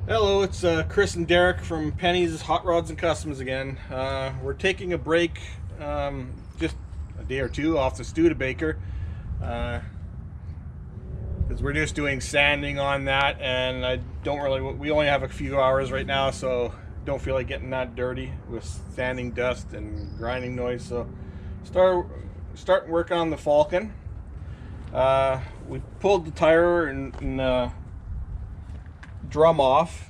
Hello, it's Chris and Derek from Penny's Hot Rods and Customs again. We're taking a break, just a day or two off the Studebaker, because we're just doing sanding on that, and we only have a few hours right now, so don't feel like getting that dirty with sanding dust and grinding noise. So start working on the Falcon. We pulled the tire and drum off,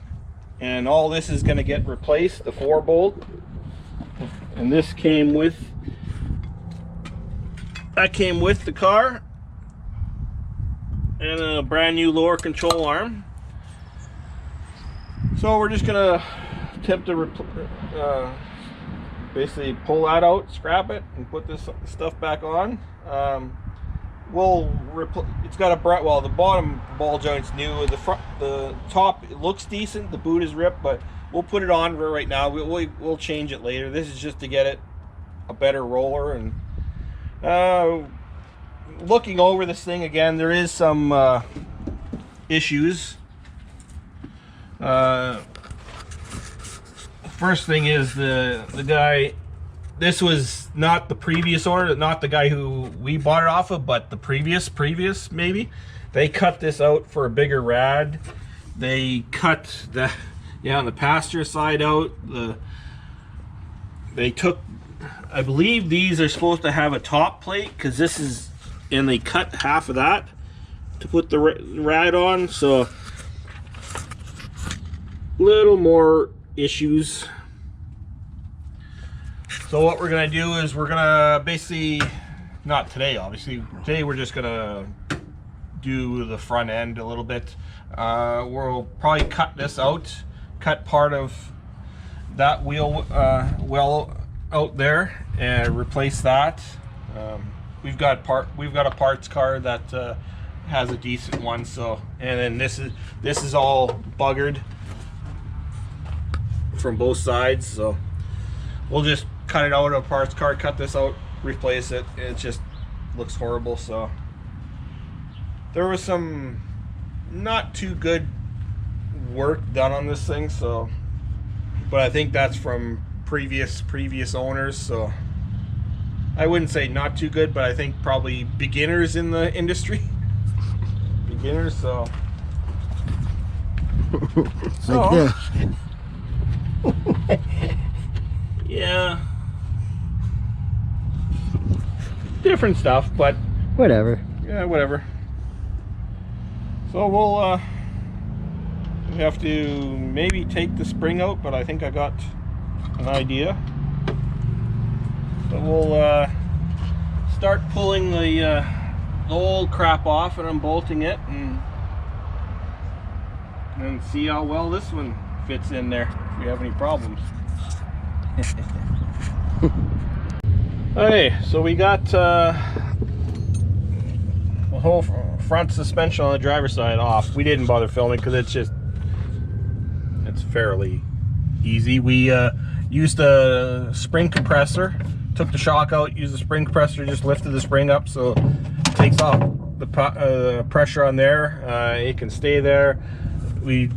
and all this is going to get replaced, the 4-bolt, and that came with the car, and a brand new lower control arm. So we're just gonna attempt to basically pull that out, scrap it, and put this stuff back on. It's got the bottom ball joint's new. The top, it looks decent. The boot is ripped, but we'll put it on right now. We'll change it later. This is just to get it a better roller. And looking over this thing again, there is some issues. First thing is the guy. This was not the previous owner, not the guy who we bought it off of, but the previous maybe. They cut this out for a bigger rad. They cut on the passenger side out. They took, I believe these are supposed to have a top plate, because this is, and they cut half of that to put the rad on. So little more issues. So what we're gonna do is we're gonna basically, not today obviously, today we're just gonna do the front end a little bit. We'll probably cut this out, cut part of that wheel well out there and replace that. We've got a parts car that has a decent one, so, and then this is all buggered from both sides, so we'll just cut it out of a parts car, cut this out, replace it. It just looks horrible. So there was some not too good work done on this thing, so, but I think that's from previous owners, so I wouldn't say not too good, but I think probably beginners in the industry. Beginners. So yeah, different stuff, but whatever. Yeah, whatever. So we have to maybe take the spring out, but I think I got an idea. So we'll start pulling the old crap off and unbolting it, and see how well this one fits in there, if we have any problems. Okay, so we got the whole front suspension on the driver's side off. We didn't bother filming because it's fairly easy. We used a spring compressor, took the shock out, used the spring compressor, just lifted the spring up so it takes off the pressure on there. It can stay there. We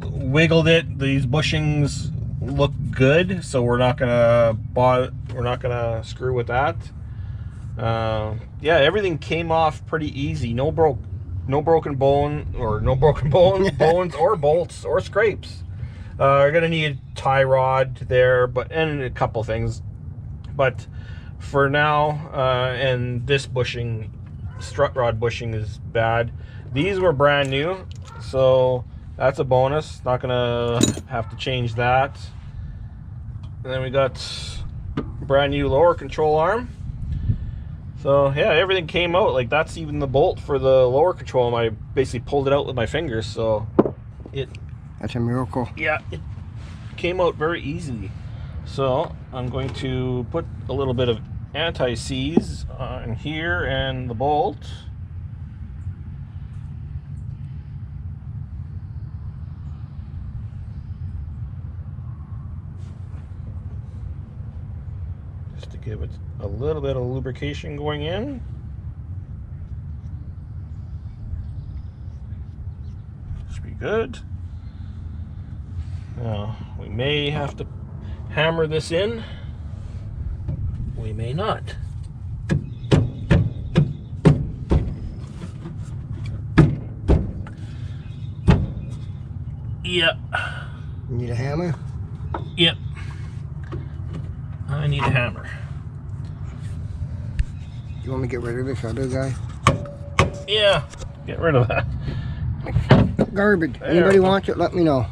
wiggled it. These bushings look good, so we're not gonna screw with that. Yeah, everything came off pretty easy. No broken bones or bolts or scrapes. We're gonna need a tie rod there, and a couple things, but for now, and this bushing, strut rod bushing, is bad. These were brand new, so that's a bonus. Not gonna have to change that. And then we got brand new lower control arm. So yeah, everything came out. Like, that's even the bolt for the lower control arm. I basically pulled it out with my fingers, so that's a miracle. Yeah, it came out very easily. So I'm going to put a little bit of anti-seize on here and the bolt. To give it a little bit of lubrication going in. Should be good. Now, we may have to hammer this in. We may not. Yep. You need a hammer? Yep. I need a hammer. You want me to get rid of this other guy? Yeah. Get rid of that. Garbage. Anybody wants it, let me know.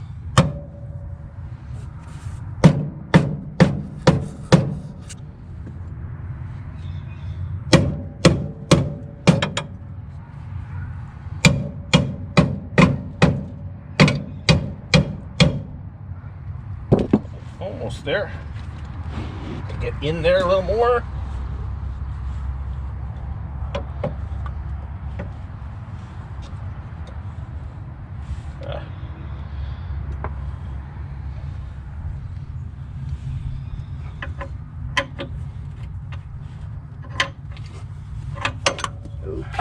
Almost there. Get in there a little more.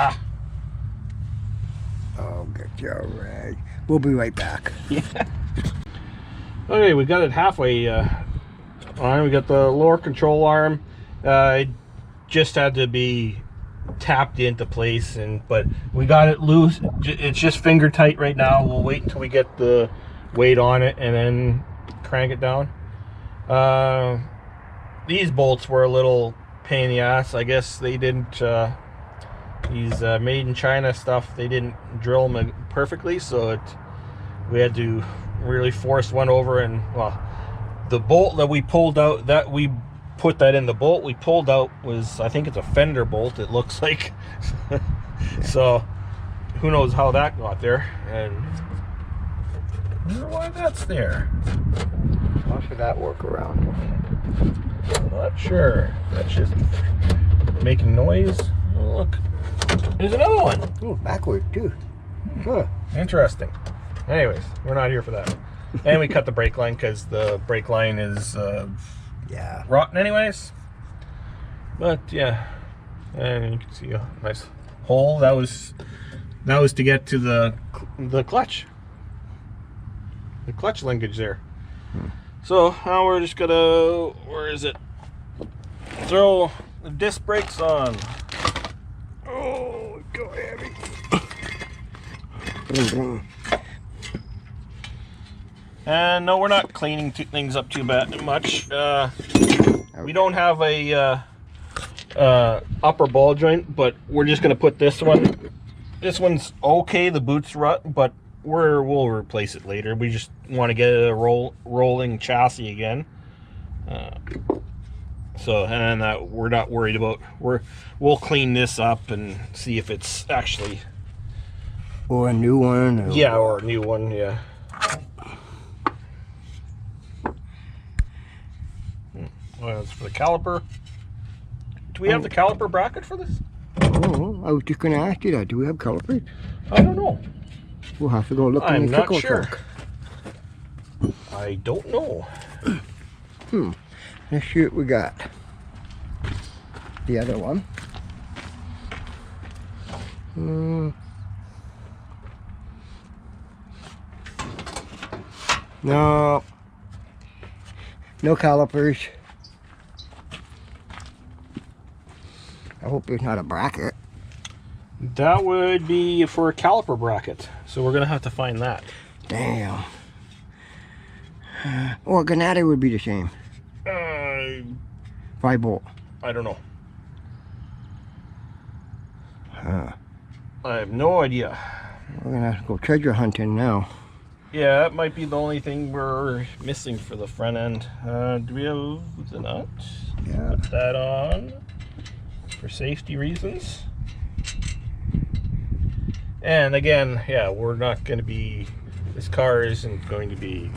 Ah. Oh, get your rag. We'll be right back. Yeah. Okay, we got it halfway on. We got the lower control arm. It just had to be tapped into place, but we got it loose. It's just finger tight right now. We'll wait until we get the weight on it and then crank it down. These bolts were a little pain in the ass. I guess they didn't. These made in China stuff, they didn't drill them perfectly, so we had to really force one over. And well, the bolt that we pulled out, that we put that in the bolt we pulled out was, I think it's a fender bolt, it looks like. So who knows how that got there, and I wonder why that's there. How should that work around? Not sure. That's just making noise. Oh, look, there's another one. Oh, backward too. Huh. Interesting. Anyways, we're not here for that. And we cut the brake line because the brake line is yeah, rotten anyways. But yeah, and you can see a nice hole. That was to get to the clutch. The clutch linkage there. So now we're just gonna, where is it? Throw the disc brakes on. oh, go heavy. And no, we're not cleaning things up too much. We don't have a upper ball joint, but we're just gonna put this one. This one's okay. The boot's rut, but we'll replace it later. We just want to get a rolling chassis again. So, and we're not worried about. We'll clean this up and see if it's actually, or a new one. Or yeah, or a new one. Yeah. Well, that's for the caliper. Do we have the caliper bracket for this? Oh, I was just going to ask you that. Do we have calipers? I don't know. We'll have to go look in the I'm not pickle sure. truck. I don't know. Let's see what we got. The other one. No. No calipers. I hope there's not a bracket. That would be for a caliper bracket. So we're going to have to find that. Damn. Or a Granada would be the same. 5-bolt. I don't know. Huh. I have no idea. We're going to have to go treasure hunting now. Yeah, that might be the only thing we're missing for the front end. Do we have the nut? Yeah. Put that on for safety reasons. And again, yeah, we're not going to be, this car isn't going to be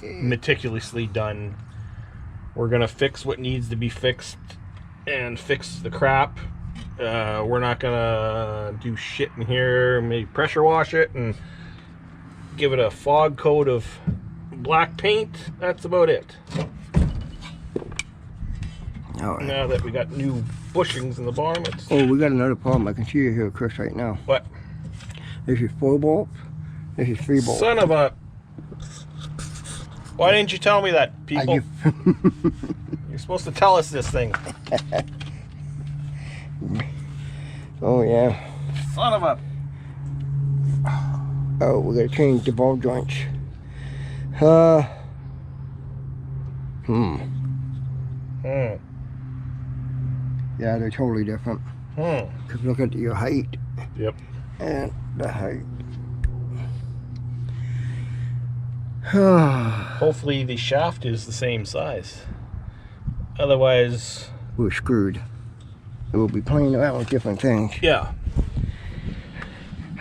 meticulously done. We're going to fix what needs to be fixed and fix the crap. We're not going to do shit in here, maybe pressure wash it and give it a fog coat of black paint. That's about it. All right. Now that we got new bushings in the bottom, it's... Oh, we got another problem. I can see you here, Chris, right now. What? This is 4 bolts. This is 3 bolts. Son of a... Why didn't you tell me that, people? You're supposed to tell us this thing. Oh yeah. Son of a... Oh, we gotta change the ball joints. Yeah, they're totally different. Cause look at your height. Yep. And the height. Hopefully the shaft is the same size. Otherwise... we're screwed. We'll be playing around with different things. Yeah.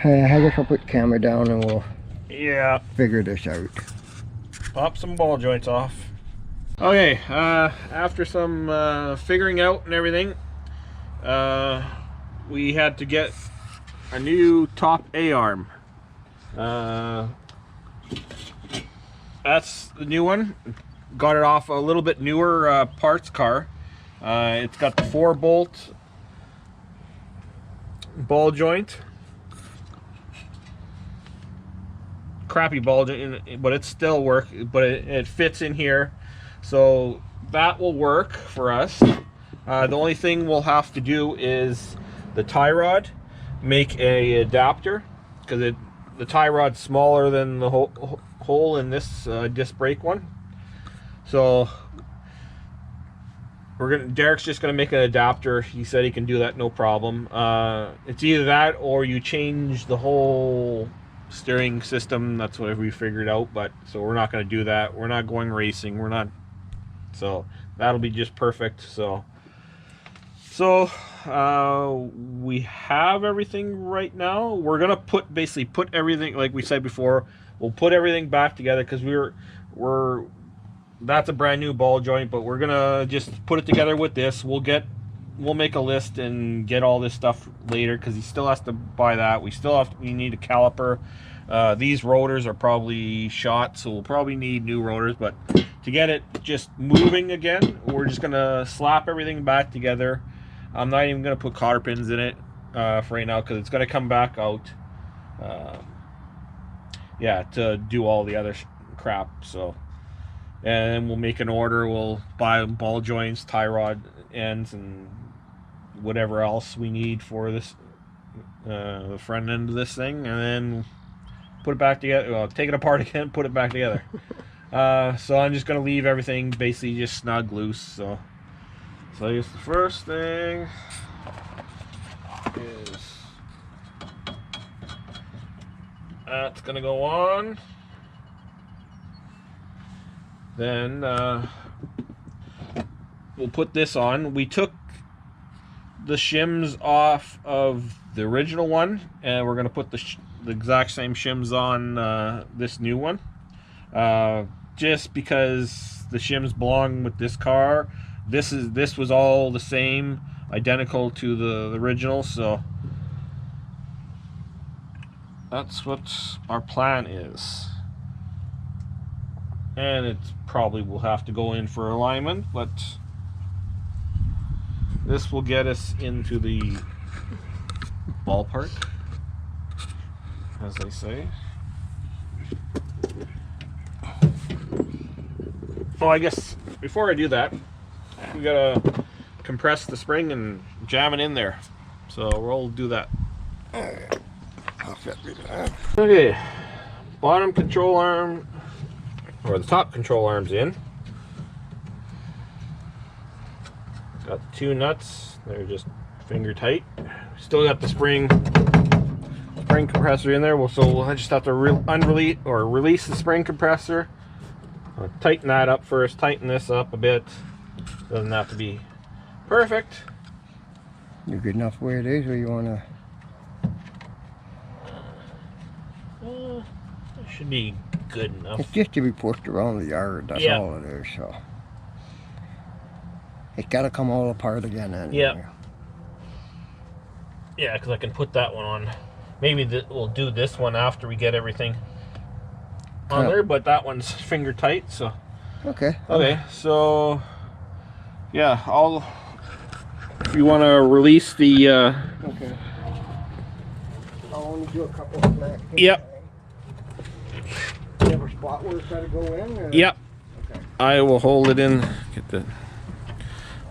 I guess I'll put the camera down and we'll figure this out. Pop some ball joints off. Okay, after some figuring out and everything, we had to get a new top A-arm. That's the new one. Got it off a little bit newer parts car. It's got the 4-bolt ball joint. Crappy ball joint, but it still works. But it fits in here, so that will work for us. The only thing we'll have to do is the tie rod, make a adapter, because the tie rod's smaller than the hole in this disc brake one. So Derek's just gonna make an adapter. He said he can do that, no problem. It's either that or you change the whole steering system. That's what we figured out, but so we're not going to do that. We're not going racing. We're not, so that'll be just perfect. So we have everything right now. We're gonna basically put everything, like we said before, we'll put everything back together, because that's a brand new ball joint, but we're gonna just put it together with this. We'll make a list and get all this stuff later, because he still has to buy that. We need a caliper. These rotors are probably shot, so we'll probably need new rotors, but to get it just moving again, we're just gonna slap everything back together. I'm not even gonna put cotter pins in it for right now, because it's gonna come back out to do all the other crap. So, and then we'll make an order. We'll buy ball joints, tie rod ends, and whatever else we need for this the front end of this thing, and then put it back together. Well, take it apart again, put it back together. So I'm just gonna leave everything basically just snug loose. So I guess the first thing is that's gonna go on. Then we'll put this on. We took the shims off of the original one, and we're gonna put the exact same shims on this new one, just because the shims belong with this car. This was all the same, identical to the original, so that's what our plan is. And it probably will have to go in for alignment, but this will get us into the ballpark, as they say. Oh, I guess before I do that, we gotta compress the spring and jam it in there. So we'll do that. Okay, bottom control arm, or the top control arm's in. Got the 2 nuts. They're just finger tight. Still got the spring compressor in there. So we'll just have to release the spring compressor. I'll tighten that up first. Tighten this up a bit. Doesn't have to be perfect. You're good enough where it is, or you want to? It should be good enough. It's just to be pushed around the yard. That's all it is. So it's got to come all apart again. Anyway. Yeah, because I can put that one on. Maybe we'll do this one after we get everything on there, but that one's finger tight. So okay. So yeah, if you want to release the okay. I'll only do a couple of black things. Yep. Never spot where it's got to go in? Or? Yep. Okay. I will hold it in. Get the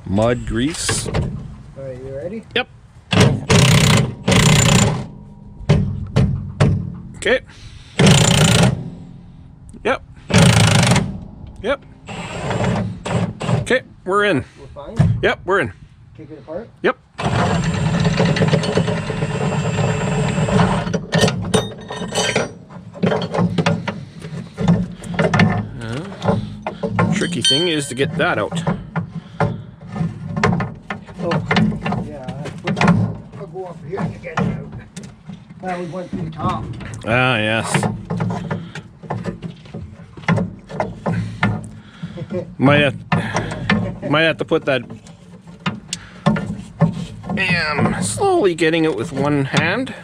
mud grease. All right, you ready? Yep. Okay. Yep. Yep. Okay, we're in. We're fine? Yep, we're in. Take it apart? Yep. Tricky thing is to get that out. Oh, yeah. I'll go up here to get it out. Well, we went through the top. Ah, yes. Might have to put that. I'm slowly getting it with one hand.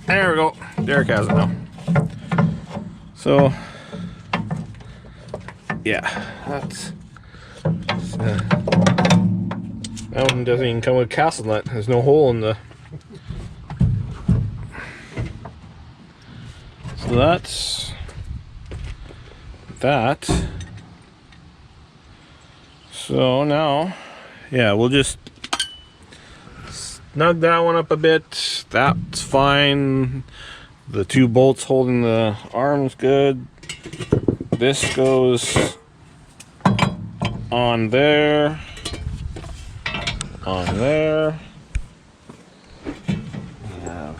There we go. Derek has it now. So, yeah, that's. That one doesn't even come with castle nut. There's no hole in the. So that's that. So now, yeah, we'll just snug that one up a bit. That's fine. The 2 bolts holding the arms good. This goes on there. On there. We have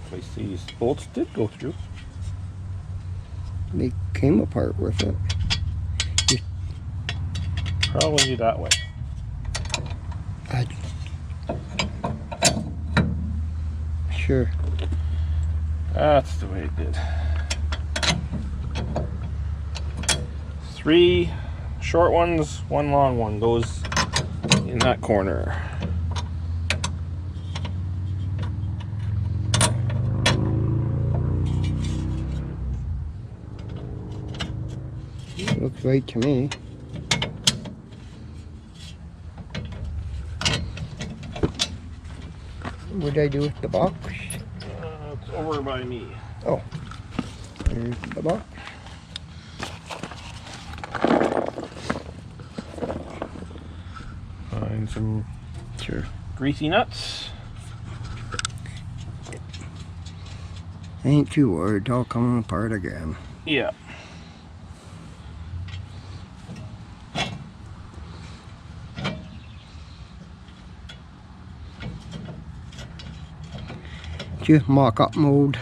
place these bolts did go through. They came apart with it. Probably that way. Sure. That's the way it did. 3 short ones, 1 long one goes in that corner. Looks right to me. What did I do with the box? It's over by me. Oh, there's the box. Find some greasy nuts. Ain't too worried, it's all coming apart again. Yeah. Just mock-up mode.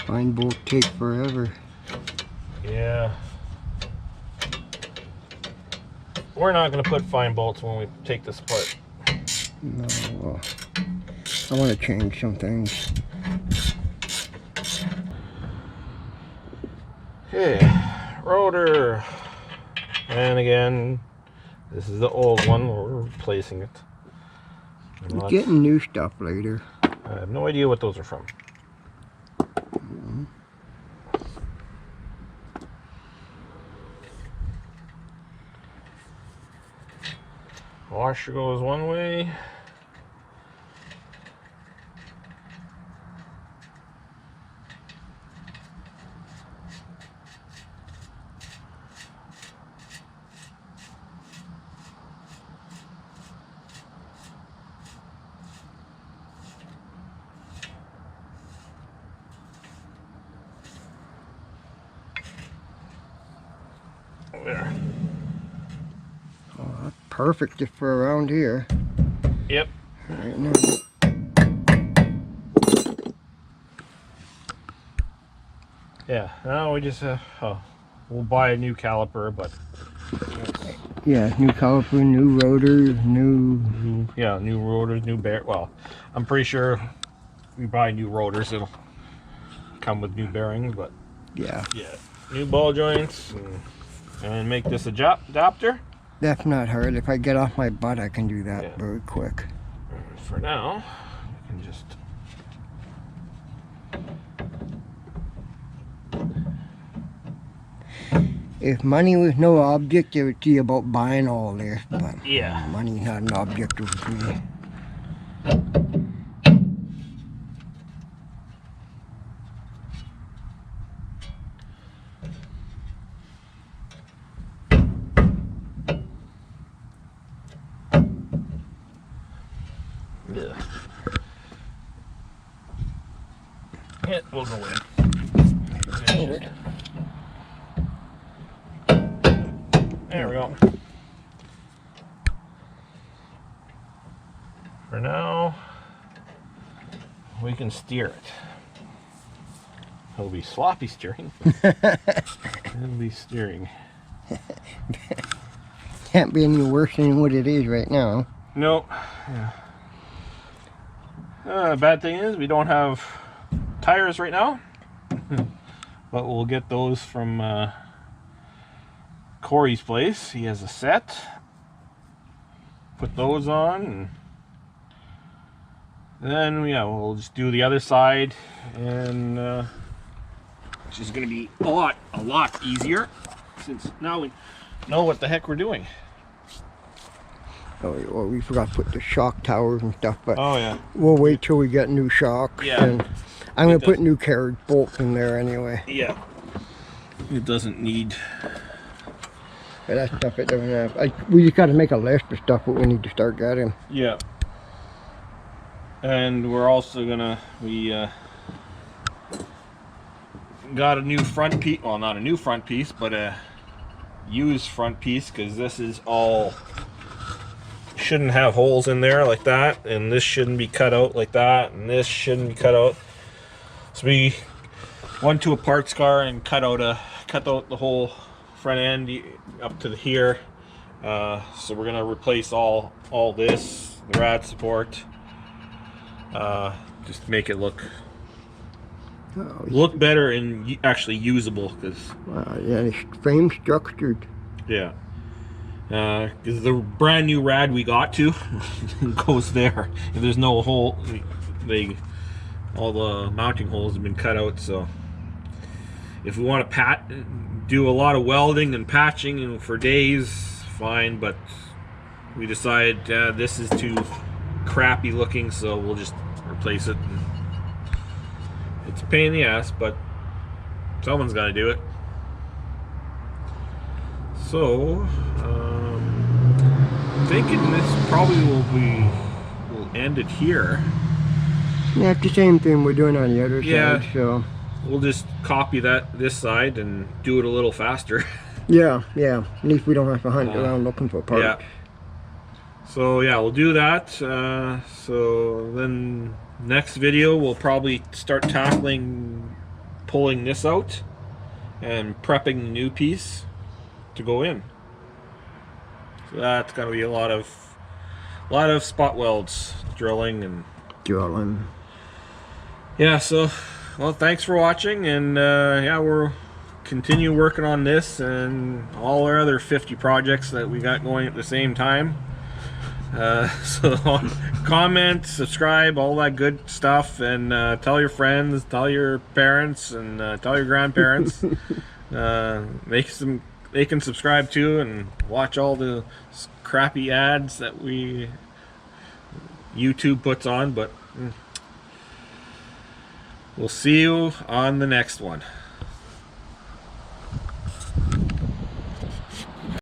Fine bolt take forever. Yeah. We're not going to put fine bolts when we take this apart. No, I want to change some things. Okay, rotor. And again, this is the old one. We're replacing it. Getting new stuff later. I have no idea what those are from. Washer goes one way. There. Oh, that's perfect just for around here. Yep. Right now. Yeah. Now we just we'll buy a new caliper, but Yeah, new caliper, new rotors, new rotors, new bear. Well, I'm pretty sure we buy new rotors, it'll come with new bearings, but yeah, new ball joints, and make this adapter. that's not hard. If I get off my butt, I can do that very quick. And for now, we can just if money was no object, it would be about buying all this, but yeah. money's not an object with me. It will go in. There we go. For now, we can steer it. It'll be sloppy steering. It'll be steering. Can't be any worse than what it is right now. Nope. Yeah. The bad thing is we don't have tires right now, but we'll get those from Corey's place. He has a set. Put those on, and then we'll just do the other side, and which is going to be a lot easier since now we know what the heck we're doing. Oh, well, we forgot to put the shock towers and stuff, but we'll wait till we get new shocks. Yeah. And I'm going to put new carriage bolts in there anyway. Yeah. It doesn't need... But that stuff it doesn't have. We just got to make a list of stuff that we need to start getting. Yeah. And we're also going to... We got a new front piece. Well, not a new front piece, but a used front piece, because this is all... shouldn't have holes in there like that, and this shouldn't be cut out like that, and this shouldn't be cut out. So we went to a parts car and cut out the whole front end up to here. So we're gonna replace all this, the rad support, just to make it look better and actually usable. Because yeah, it's frame structured. Yeah. Because the brand new rad we got to goes there. If there's no hole, all the mounting holes have been cut out. So if we want to do a lot of welding and patching for days, fine. But we decided this is too crappy looking, so we'll just replace it. And it's a pain in the ass, but someone's got to do it. So. Thinking this probably will end it here. Yeah, it's the same thing we're doing on the other side. So we'll just copy this side and do it a little faster. Yeah. At least we don't have to hunt around looking for parts. Yeah. So yeah, we'll do that. So then next video we'll probably start tackling pulling this out and prepping the new piece to go in. So that's gonna be a lot of spot welds, drilling. Yeah, so well, thanks for watching, and yeah, we'll continue working on this and all our other 50 projects that we got going at the same time. So comment, subscribe, all that good stuff, and tell your friends, tell your parents, and tell your grandparents. They can subscribe too and watch all the crappy ads that YouTube puts on, but we'll see you on the next one.